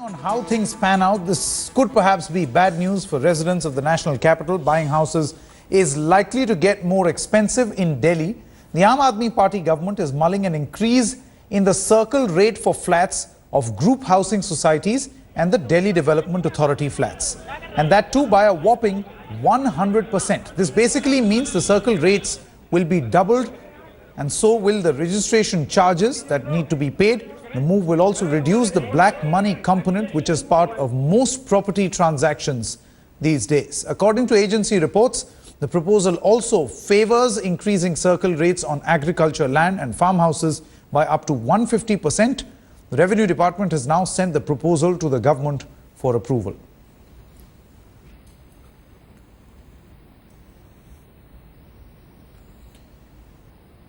On how things pan out, this could perhaps be bad news for residents of the national capital. Buying houses is likely to get more expensive in Delhi. The Aam Aadmi Party government is mulling an increase in the circle rate for flats of group housing societies and the Delhi Development Authority flats. And that too by a whopping 100%. This basically means the circle rates will be doubled, and so will the registration charges that need to be paid. The move will also reduce the black money component, which is part of most property transactions these days. According to agency reports, the proposal also favors increasing circle rates on agriculture land and farmhouses by up to 150%. The Revenue Department has now sent the proposal to the government for approval.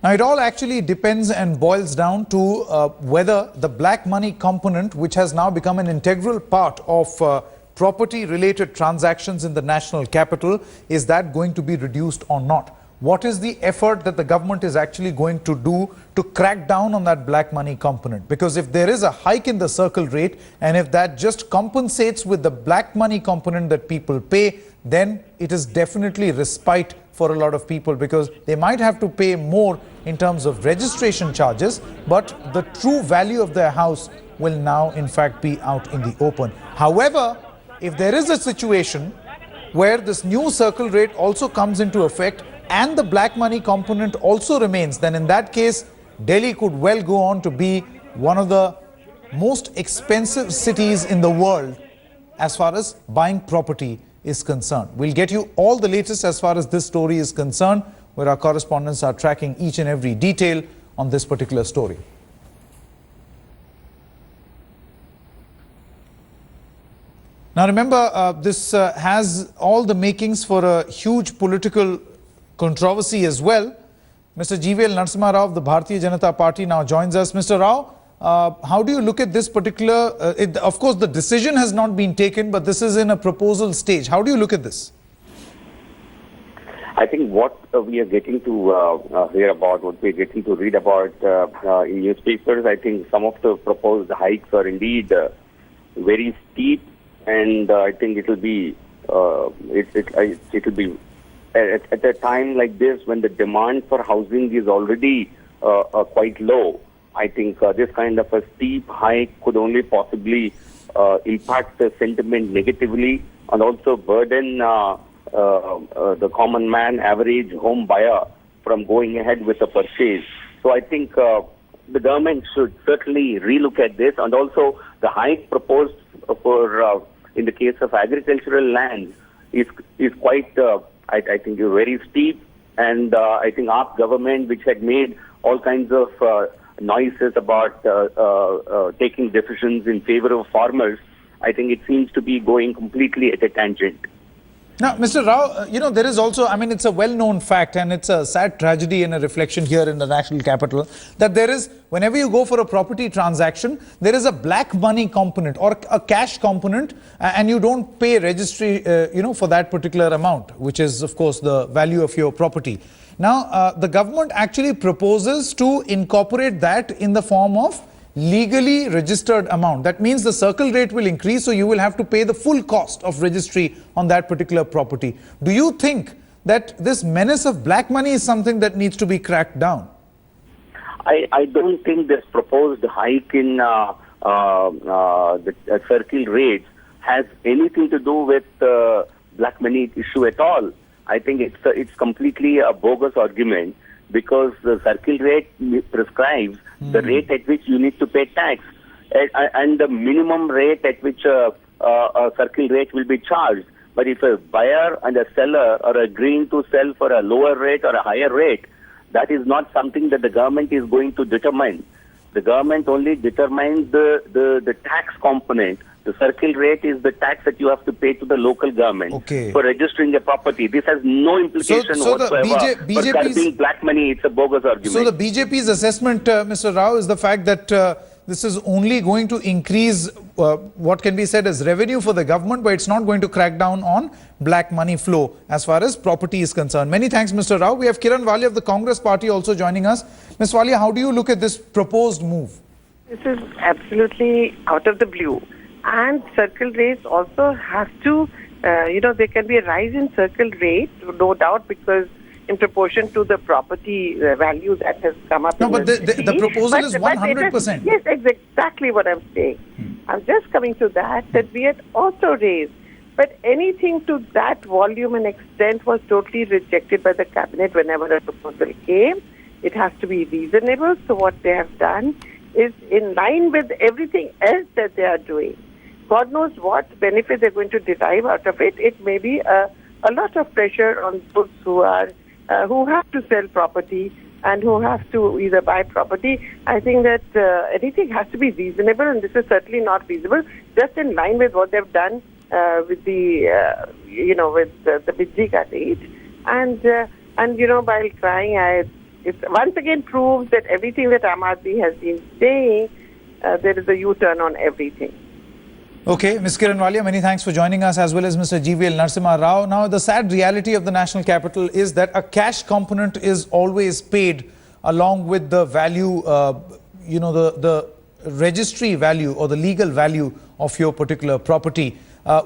Now, it all actually depends and boils down to whether the black money component, which has now become an integral part of property-related transactions in the national capital, is that going to be reduced or not? What is the effort that the government is actually going to do to crack down on that black money component? Because if there is a hike in the circle rate, and if that just compensates with the black money component that people pay, then it is definitely respite for a lot of people, because they might have to pay more in terms of registration charges, but the true value of their house will now in fact be out in the open. However, if there is a situation where this new circle rate also comes into effect and the black money component also remains, then in that case, Delhi could well go on to be one of the most expensive cities in the world as far as buying property is concerned. We'll get you all the latest as far as this story is concerned, where our correspondents are tracking each and every detail on this particular story. Now remember, this has all the makings for a huge political controversy as well. Mr. GVL Narasimha Rao of the Bharatiya Janata Party now joins us. Mr. Rao, how do you look at this particular, of course the decision has not been taken, but this is in a proposal stage. How do you look at this? I think what we are getting to hear about, what we are getting to read about in newspapers, I think some of the proposed hikes are indeed very steep, and I think it will be at a time like this when the demand for housing is already quite low. I think this kind of a steep hike could only possibly impact the sentiment negatively and also burden the common man, average home buyer from going ahead with a purchase. So I think the government should certainly relook at this, and also the hike proposed for in the case of agricultural land is quite I think very steep, and I think our government, which had made all kinds of noises about taking decisions in favor of farmers, I think it seems to be going completely at a tangent. Now, Mr. Rao, there is also, it's a well-known fact, and it's a sad tragedy and a reflection here in the national capital, that there is, whenever you go for a property transaction, there is a black money component or a cash component, and you don't pay registry, for that particular amount, which is, of course, the value of your property. Now, the government actually proposes to incorporate that in the form of legally registered amount. That means the circle rate will increase, so you will have to pay the full cost of registry on that particular property. Do you think that this menace of black money is something that needs to be cracked down? I don't think this proposed hike in the circle rates has anything to do with the black money issue at all. I think it's completely a bogus argument, because the circle rate prescribes the rate at which you need to pay tax and the minimum rate at which a circle rate will be charged. But if a buyer and a seller are agreeing to sell for a lower rate or a higher rate, that is not something that the government is going to determine. The government only determines the tax component. The circle rate is the tax that you have to pay to the local government for registering a property. This has no implication whatsoever for curbing black money. It's a bogus argument. So the BJP's assessment, Mr. Rao, is the fact that this is only going to increase what can be said as revenue for the government, but it's not going to crack down on black money flow as far as property is concerned. Many thanks, Mr. Rao. We have Kiran Walia of the Congress Party also joining us. Ms. Walia, how do you look at this proposed move? This is absolutely out of the blue. and circle rates also have to, there can be a rise in circle rate, no doubt, because in proportion to the property value that has come up. No, in but the proposal is 100%. Yes, exactly what I'm saying. I'm just coming to that we had also raised. But anything to that volume and extent was totally rejected by the cabinet whenever a proposal came. It has to be reasonable. So what they have done is in line with everything else that they are doing. God knows what benefit they're going to derive out of it. It may be a lot of pressure on those who have to sell property and who have to either buy property. I think that anything has to be reasonable, and this is certainly not feasible. Just in line with what they've done with the Bijli Ka rate, and while crying, it once again proves that everything that Aam Aadmi has been saying, there is a U-turn on everything. Okay, Ms. Kiran Walia, many thanks for joining us, as well as Mr. GVL Narasimha Rao. Now, the sad reality of the national capital is that a cash component is always paid along with the value, the registry value or the legal value of your particular property.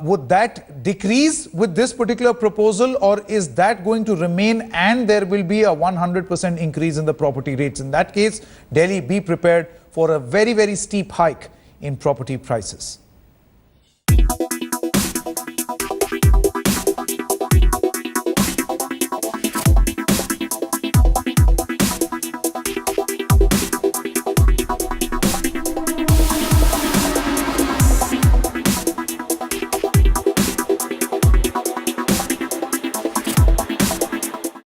Would that decrease with this particular proposal, or is that going to remain and there will be a 100% increase in the property rates? In that case, Delhi, be prepared for a very, very steep hike in property prices.